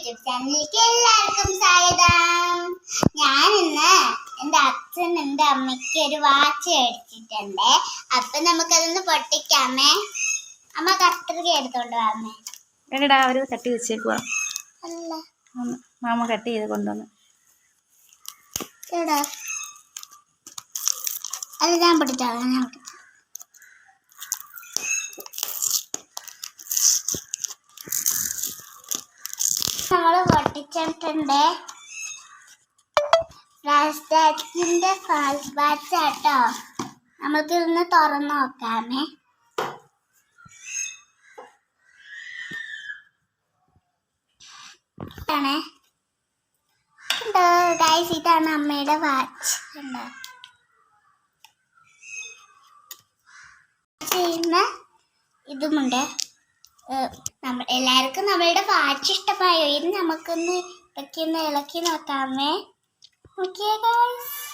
YouTube ചാനലിലേക്ക് എല്ലാവർക്കും സ്വാഗതം. ഞാൻ ഇന്ന് എൻ്റെ അച്ഛൻ എൻ്റെ അമ്മയ്ക്ക് ഒരു വാച്ച് മേടിച്ചിട്ടുണ്ട്. അപ്പൊ നമുക്കതൊന്ന് പൊട്ടിക്കാമേ. അമ്മ കത്രിക എടുത്തോണ്ട് വാമേ. എടാ അവര് കട്ടി വെച്ചേക്കുവാ. അല്ല മാമ കട്ട് ചെയ്ത് കൊണ്ടുവന്ന്. എടാ അല്ല ഞാൻ പൊട്ടിച്ചോളാം. നമ്മള് പൊട്ടിച്ചിട്ടുണ്ട്. റാസ്റ്റാറ്റിന്റെ ഫാസ്റ്റ് വാച്ച് ആട്ടോ. നമുക്ക് ഇതൊന്ന് തുറന്നു നോക്കാമേ. ഗൈസ്, ഇതാണ് അമ്മയുടെ വാച്ച്. ഇതുമുണ്ട്. എല്ലാവർക്കും നമ്മളുടെ വാച്ച് ഇഷ്ടമായോ? ഇത് നമുക്കൊന്ന് ഇളക്കി നോക്കാമേ. Okay guys.